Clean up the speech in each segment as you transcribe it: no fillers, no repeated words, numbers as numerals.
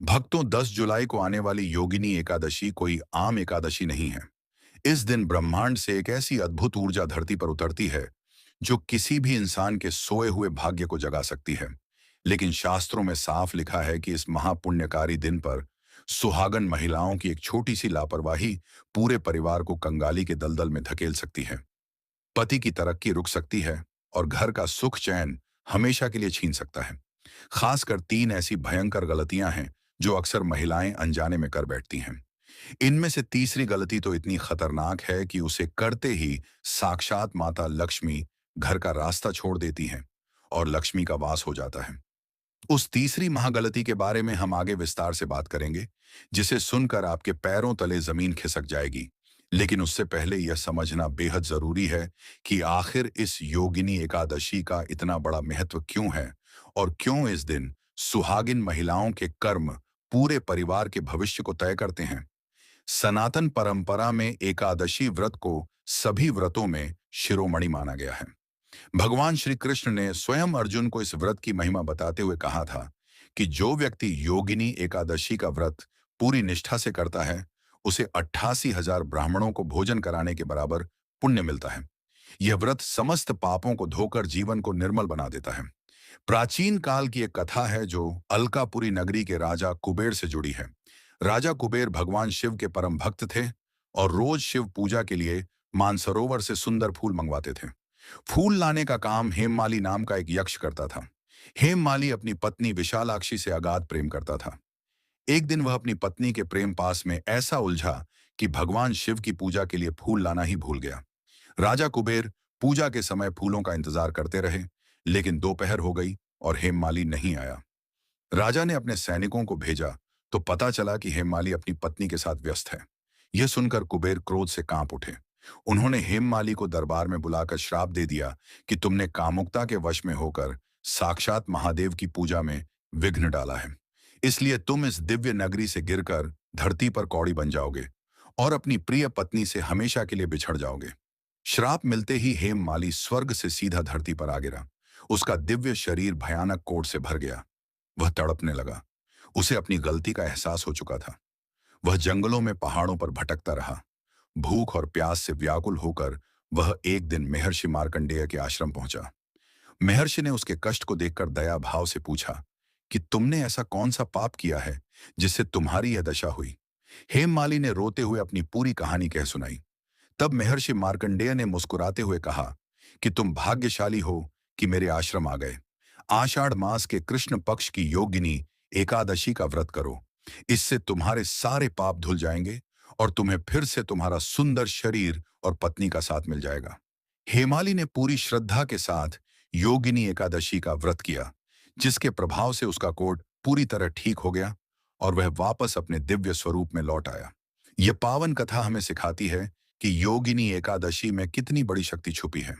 भक्तों, 10 जुलाई को आने वाली योगिनी एकादशी कोई आम एकादशी नहीं है। इस दिन ब्रह्मांड से एक ऐसी अद्भुत ऊर्जा धरती पर उतरती है जो किसी भी इंसान के सोए हुए भाग्य को जगा सकती है। लेकिन शास्त्रों में साफ लिखा है कि इस महापुण्यकारी दिन पर सुहागन महिलाओं की एक छोटी सी लापरवाही पूरे परिवार को कंगाली के दलदल में धकेल सकती है। पति की तरक्की रुक सकती है और घर का सुख चैन हमेशा के लिए छीन सकता है। खासकर 3 ऐसी भयंकर गलतियां हैं जो अक्सर महिलाएं अनजाने में कर बैठती हैं। इनमें से तीसरी गलती तो इतनी खतरनाक है कि उसे करते ही साक्षात माता लक्ष्मी घर का रास्ता छोड़ देती हैं और लक्ष्मी का वास हो जाता है। उस तीसरी महागलती के बारे में हम आगे विस्तार से बात करेंगे, जिसे सुनकर आपके पैरों तले जमीन खिसक जाएगी। लेकिन उससे पहले यह समझना बेहद जरूरी है कि आखिर इस योगिनी एकादशी का इतना बड़ा महत्व क्यों है और क्यों इस दिन सुहागिन महिलाओं के कर्म पूरे परिवार के भविष्य को तय करते हैं। सनातन परंपरा में एकादशी व्रत को सभी व्रतों में शिरोमणि माना गया है। भगवान श्री कृष्ण ने स्वयं अर्जुन को इस व्रत की महिमा बताते हुए कहा था कि जो व्यक्ति योगिनी एकादशी का व्रत पूरी निष्ठा से करता है, उसे 88,000 ब्राह्मणों को भोजन कराने के बराबर पुण्य मिलता है। यह व्रत समस्त पापों को धोकर जीवन को निर्मल बना देता है। प्राचीन काल की एक कथा है जो अलकापुरी नगरी के राजा कुबेर से जुड़ी है। राजा कुबेर भगवान शिव के परम भक्त थे और रोज शिव पूजा के लिए मानसरोवर से सुंदर फूल मंगवाते थे। फूल लाने का काम हेममाली नाम का एक यक्ष करता था। हेममाली अपनी पत्नी विशालाक्षी से अगाध प्रेम करता था। एक दिन वह अपनी पत्नी के प्रेम पास में ऐसा उलझा कि भगवान शिव की पूजा के लिए फूल लाना ही भूल गया। राजा कुबेर पूजा के समय फूलों का इंतजार करते रहे, लेकिन दोपहर हो गई और हेममाली नहीं आया। राजा ने अपने सैनिकों को भेजा तो पता चला कि हेममाली अपनी पत्नी के साथ व्यस्त है। यह सुनकर कुबेर क्रोध से कांप उठे। उन्होंने हेममाली को दरबार में बुलाकर श्राप दे दिया कि तुमने कामुकता के वश में होकर साक्षात महादेव की पूजा में विघ्न डाला है। इसलिए तुम इस दिव्य नगरी से गिरकर धरती पर कौड़ी बन जाओगे और अपनी प्रिय पत्नी से हमेशा के लिए बिछड़ जाओगे। श्राप मिलते ही हेममाली स्वर्ग से सीधा धरती पर आ गिरा। उसका दिव्य शरीर भयानक कोढ़ से भर गया। वह तड़पने लगा। उसे अपनी गलती का एहसास हो चुका था। वह जंगलों में पहाड़ों पर भटकता रहा। भूख और प्यास से व्याकुल होकर वह एक दिन महर्षि मार्कंडेय के आश्रम पहुंचा। महर्षि ने उसके कष्ट को देखकर दया भाव से पूछा कि तुमने ऐसा कौन सा पाप किया है जिससे तुम्हारी यह दशा हुई। हेममाली ने रोते हुए अपनी पूरी कहानी कह सुनाई। तब महर्षि मार्कंडेय ने मुस्कुराते हुए कहा कि तुम भाग्यशाली हो कि मेरे आश्रम आ गए। आषाढ़ मास के कृष्ण पक्ष की योगिनी एकादशी का व्रत करो। इससे तुम्हारे सारे पाप धुल जाएंगे और तुम्हें फिर से तुम्हारा सुंदर शरीर और पत्नी का साथ मिल जाएगा। हेमाली ने पूरी श्रद्धा के साथ योगिनी एकादशी का व्रत किया, जिसके प्रभाव से उसका कोढ़ पूरी तरह ठीक हो गया और वह वापस अपने दिव्य स्वरूप में लौट आया। यह पावन कथा हमें सिखाती है कि योगिनी एकादशी में कितनी बड़ी शक्ति छुपी है।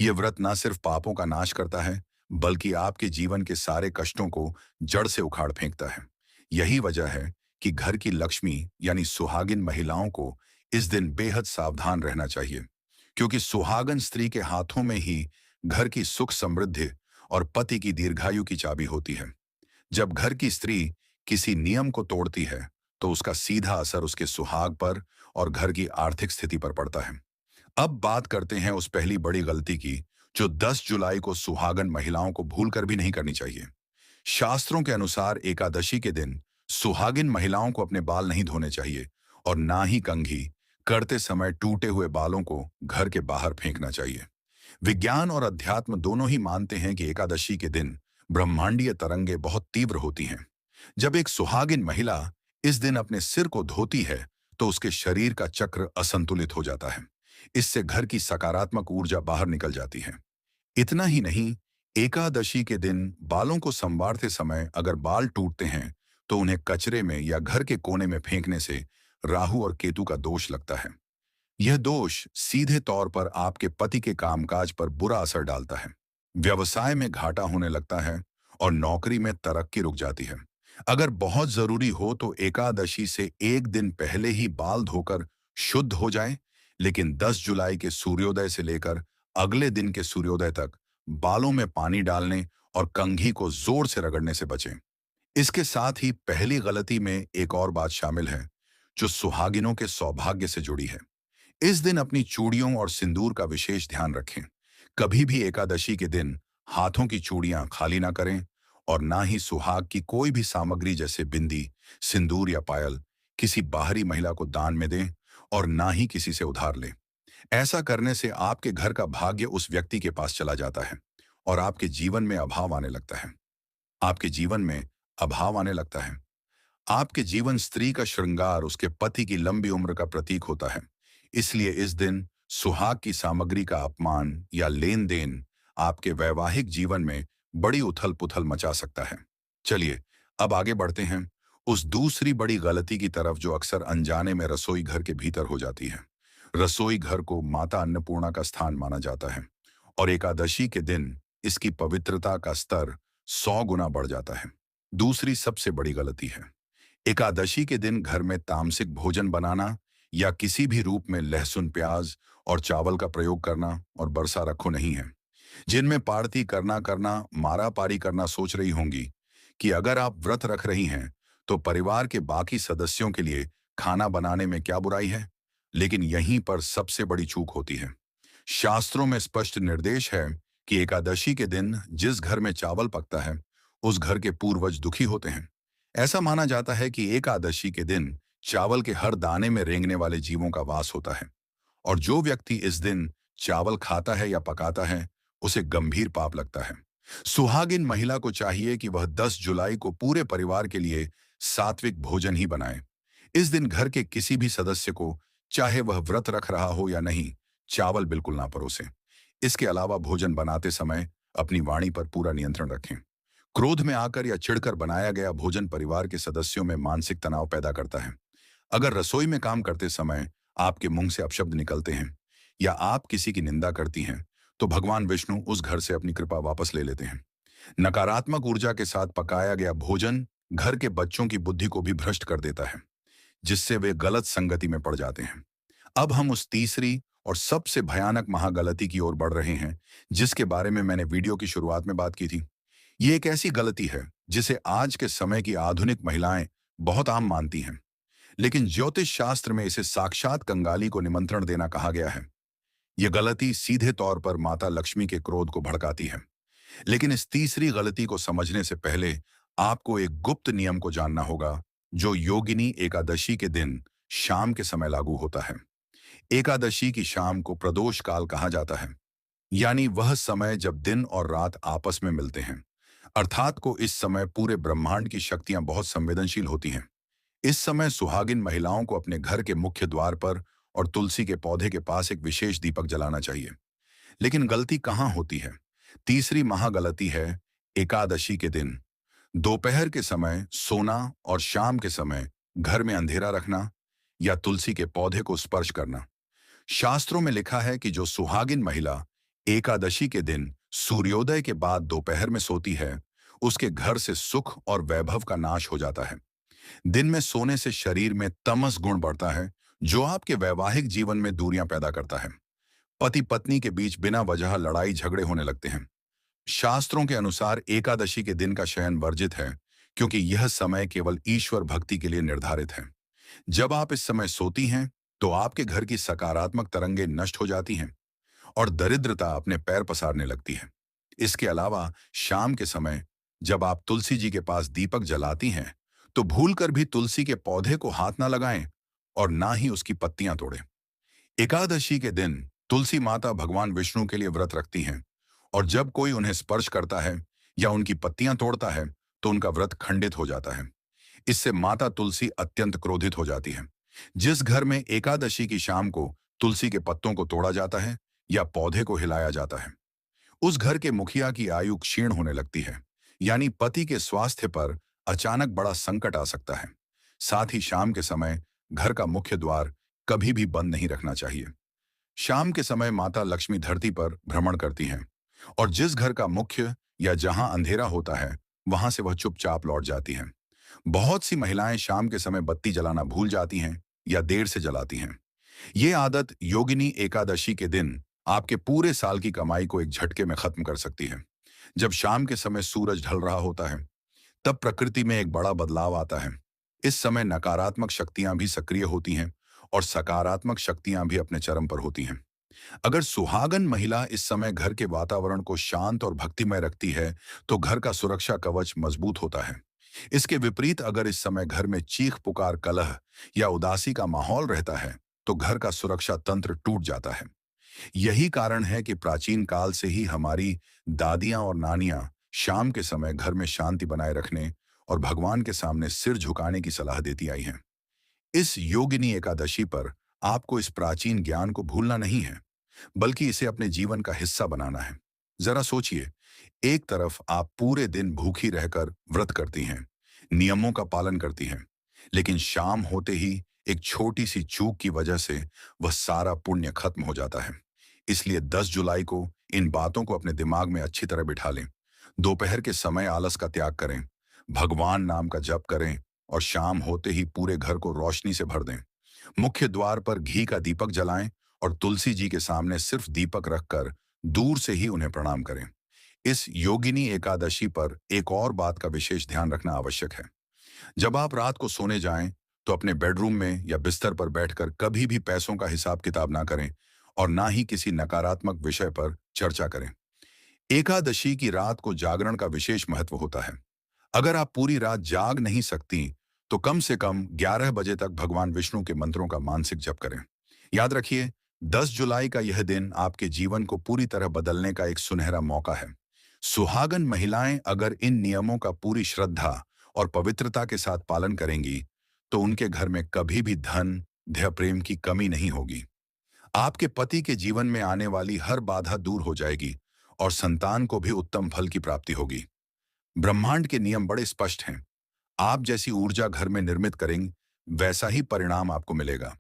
यह व्रत न सिर्फ पापों का नाश करता है, बल्कि आपके जीवन के सारे कष्टों को जड़ से उखाड़ फेंकता है। यही वजह है कि घर की लक्ष्मी यानी सुहागिन महिलाओं को इस दिन बेहद सावधान रहना चाहिए, क्योंकि सुहागन स्त्री के हाथों में ही घर की सुख समृद्धि और पति की दीर्घायु की चाबी होती है। जब घर की स्त्री किसी नियम को तोड़ती है, तो उसका सीधा असर उसके सुहाग पर और घर की आर्थिक स्थिति पर पड़ता है। अब बात करते हैं उस पहली बड़ी गलती की, जो 10 जुलाई को सुहागन महिलाओं को भूलकर भी नहीं करनी चाहिए। शास्त्रों के अनुसार एकादशी के दिन सुहागिन महिलाओं को अपने बाल नहीं धोने चाहिए और ना ही कंघी करते समय टूटे हुए बालों को घर के बाहर फेंकना चाहिए। विज्ञान और अध्यात्म दोनों ही मानते हैं कि एकादशी के दिन ब्रह्मांडीय तरंगे बहुत तीव्र होती हैं। जब एक सुहागिन महिला इस दिन अपने सिर को धोती है, तो उसके शरीर का चक्र असंतुलित हो जाता है। इससे घर की सकारात्मक ऊर्जा बाहर निकल जाती है। इतना ही नहीं, एकादशी के दिन बालों को संवारते समय अगर बाल टूटते हैं, तो उन्हें कचरे में या घर के कोने में फेंकने से राहु और केतु का दोष लगता है। यह दोष सीधे तौर पर आपके पति के कामकाज पर बुरा असर डालता है। व्यवसाय में घाटा होने लगता है और नौकरी में तरक्की रुक जाती है। अगर बहुत जरूरी हो तो एकादशी से एक दिन पहले ही बाल धोकर शुद्ध हो जाएं, लेकिन 10 जुलाई के सूर्योदय से लेकर अगले दिन के सूर्योदय तक बालों में पानी डालने और कंघी को जोर से रगड़ने से बचें। इसके साथ ही पहली गलती में एक और बात शामिल है, जो सुहागिनों के सौभाग्य से जुड़ी है। इस दिन अपनी चूड़ियों और सिंदूर का विशेष ध्यान रखें। कभी भी एकादशी के दिन हाथों की चूड़ियां खाली ना करें और ना ही सुहाग की कोई भी सामग्री जैसे बिंदी, सिंदूर या पायल किसी बाहरी महिला को दान में दें और ना ही किसी से उधार लें। ऐसा करने से आपके घर का भाग्य उस व्यक्ति के पास चला जाता है और आपके जीवन में अभाव आने लगता है। आपके जीवन में अभाव आने लगता है। आपके जीवन स्त्री का श्रृंगार उसके पति की लंबी उम्र का प्रतीक होता है। इसलिए इस दिन सुहाग की सामग्री का अपमान या लेन देन आपके वैवाहिक जीवन में बड़ी उथल पुथल मचा सकता है। चलिए अब आगे बढ़ते हैं उस दूसरी बड़ी गलती की तरफ जो अक्सर अनजाने में रसोई घर के भीतर हो जाती है। रसोई घर को माता अन्नपूर्णा का स्थान माना जाता है और एकादशी के दिन इसकी पवित्रता का स्तर 100 गुना बढ़ जाता है। दूसरी सबसे बड़ी गलती है एकादशी के दिन घर में तामसिक भोजन बनाना या किसी भी रूप में लहसुन, प्याज और चावल का प्रयोग करना और बरसा रखो नहीं है। जिनमें पार्टी करना करना मारा पारी करना सोच रही होंगी कि अगर आप व्रत रख रही हैं तो परिवार के बाकी सदस्यों के लिए खाना बनाने में क्या बुराई है। लेकिन यहीं पर सबसे बड़ी चूक होती है। शास्त्रों में स्पष्ट निर्देश है कि एकादशी के दिन जिस घर में चावल पकता है उस घर के पूर्वज दुखी होते हैं। ऐसा माना जाता है कि एकादशी के दिन चावल के हर दाने में रेंगने वाले जीवों का वास होता है और जो व्यक्ति इस दिन चावल खाता है या पकाता है उसे गंभीर पाप लगता है। सुहागिन महिला को चाहिए कि वह 10 जुलाई को पूरे परिवार के लिए सात्विक भोजन ही बनाए। इस दिन घर के किसी भी सदस्य को, चाहे वह व्रत रख रहा हो या नहीं, चावल बिल्कुल ना परोसें। इसके अलावा भोजन बनाते समय अपनी वाणी पर पूरा नियंत्रण रखें। क्रोध में आकर या चिढ़कर बनाया गया भोजन परिवार के सदस्यों में मानसिक तनाव पैदा करता है। अगर रसोई में काम करते समय आपके मुंह से अपशब्द निकलते हैं या आप किसी की निंदा करती हैं, तो भगवान विष्णु उस घर से अपनी कृपा वापस ले लेते हैं। नकारात्मक ऊर्जा के साथ पकाया गया भोजन घर के बच्चों की बुद्धि को भी भ्रष्ट कर देता है, जिससे वे गलत संगति में पड़ जाते हैं। अब हम उस तीसरी और सबसे भयानक महागलती की ओर बढ़ रहे हैं, जिसके बारे में मैंने वीडियो की शुरुआत में बात की थी। ये एक ऐसी गलती है जिसे आज के समय की आधुनिक महिलाएं बहुत आम मानती हैं, लेकिन ज्योतिष शास्त्र में इसे साक्षात कंगाली को निमंत्रण देना कहा गया है। यह गलती सीधे तौर पर माता लक्ष्मी के क्रोध को भड़काती है। लेकिन इस तीसरी गलती को समझने से पहले आपको एक गुप्त नियम को जानना होगा, जो योगिनी एकादशी के दिन शाम के समय लागू होता है। एकादशी की शाम को प्रदोष काल कहा जाता है, यानी वह समय जब दिन और रात आपस में मिलते हैं। अर्थात को इस समय पूरे ब्रह्मांड की शक्तियां बहुत संवेदनशील होती हैं। इस समय सुहागिन महिलाओं को अपने घर के मुख्य द्वार पर और तुलसी के पौधे के पास एक विशेष दीपक जलाना चाहिए। लेकिन गलती कहाँ होती है? तीसरी महागलती है एकादशी के दिन दोपहर के समय सोना और शाम के समय घर में अंधेरा रखना या तुलसी के पौधे को स्पर्श करना। शास्त्रों में लिखा है कि जो सुहागिन महिला एकादशी के दिन सूर्योदय के बाद दोपहर में सोती है, उसके घर से सुख और वैभव का नाश हो जाता है। दिन में सोने से शरीर में तमस गुण बढ़ता है, जो आपके वैवाहिक जीवन में दूरियां पैदा करता है। पति पत्नी के बीच बिना वजह लड़ाई झगड़े होने लगते हैं। शास्त्रों के अनुसार एकादशी के दिन का शयन वर्जित है, क्योंकि यह समय केवल ईश्वर भक्ति के लिए निर्धारित है। जब आप इस समय सोती हैं, तो आपके घर की सकारात्मक तरंगें नष्ट हो जाती हैं और दरिद्रता अपने पैर पसारने लगती है। इसके अलावा शाम के समय जब आप तुलसी जी के पास दीपक जलाती हैं, तो भूलकर भी तुलसी के पौधे को हाथ ना लगाएं और ना ही उसकी पत्तियां तोड़ें। एकादशी के दिन तुलसी माता भगवान विष्णु के लिए व्रत रखती हैं और जब कोई उन्हें स्पर्श करता है या उनकी पत्तियां तोड़ता है, तो उनका व्रत खंडित हो जाता है। इससे माता तुलसी अत्यंत क्रोधित हो जाती है। जिस घर में एकादशी की शाम को तुलसी के पत्तों को तोड़ा जाता है या पौधे को हिलाया जाता है, उस घर के मुखिया की आयु क्षीण होने लगती है, यानी पति के स्वास्थ्य पर अचानक बड़ा संकट आ सकता है। साथ ही शाम के समय घर का मुख्य द्वार कभी भी बंद नहीं रखना चाहिए। शाम के समय माता लक्ष्मी धरती पर भ्रमण करती हैं और जिस घर का मुख्य या जहां अंधेरा होता है, वहां से वह चुपचाप लौट जाती हैं। बहुत सी महिलाएं शाम के समय बत्ती जलाना भूल जाती हैं या देर से जलाती हैं। ये आदत योगिनी एकादशी के दिन आपके पूरे साल की कमाई को एक झटके में खत्म कर सकती है। जब शाम के समय सूरज ढल रहा होता है, तब प्रकृति में एक बड़ा बदलाव आता है। इस समय नकारात्मक शक्तियां भी सक्रिय होती हैं और सकारात्मक शक्तियां भी अपने चरम पर होती हैं। अगर सुहागन महिला इस समय घर के वातावरण को शांत और भक्तिमय रखती है, तो घर का सुरक्षा कवच मजबूत होता है। इसके विपरीत अगर इस समय घर में चीख पुकार, कलह या उदासी का माहौल रहता है, तो घर का सुरक्षा तंत्र टूट जाता है। यही कारण है कि प्राचीन काल से ही हमारी दादियां और नानियां शाम के समय घर में शांति बनाए रखने और भगवान के सामने सिर झुकाने की सलाह देती आई हैं। इस योगिनी एकादशी पर आपको इस प्राचीन ज्ञान को भूलना नहीं है, बल्कि इसे अपने जीवन का हिस्सा बनाना है। जरा सोचिए, एक तरफ आप पूरे दिन भूखी रहकर व्रत करती हैं, नियमों का पालन करती हैं, लेकिन शाम होते ही एक छोटी सी चूक की वजह से वह सारा पुण्य खत्म हो जाता है। इसलिए 10 जुलाई को इन बातों को अपने दिमाग में अच्छी तरह बिठा लें। दोपहर के समय आलस का त्याग करें, भगवान नाम का जप करें और शाम होते ही पूरे घर को रोशनी से भर दें। मुख्य द्वार पर घी का दीपक जलाएं और तुलसी जी के सामने सिर्फ दीपक रखकर दूर से ही उन्हें प्रणाम करें। इस योगिनी एकादशी पर एक और बात का विशेष ध्यान रखना आवश्यक है। जब आप रात को सोने जाएं, तो अपने बेडरूम में या बिस्तर पर बैठकर कभी भी पैसों का हिसाब किताब ना करें और ना ही किसी नकारात्मक विषय पर चर्चा करें। एकादशी की रात को जागरण का विशेष महत्व होता है। अगर आप पूरी रात जाग नहीं सकती, तो कम से कम 11 बजे तक भगवान विष्णु के मंत्रों का मानसिक जप करें। याद रखिए, 10 जुलाई का यह दिन आपके जीवन को पूरी तरह बदलने का एक सुनहरा मौका है। सुहागन महिलाएं अगर इन नियमों का पूरी श्रद्धा और पवित्रता के साथ पालन करेंगी, तो उनके घर में कभी भी धन, धैर्य, प्रेम की कमी नहीं होगी। आपके पति के जीवन में आने वाली हर बाधा दूर हो जाएगी और संतान को भी उत्तम फल की प्राप्ति होगी। ब्रह्मांड के नियम बड़े स्पष्ट हैं। आप जैसी ऊर्जा घर में निर्मित करेंगे, वैसा ही परिणाम आपको मिलेगा।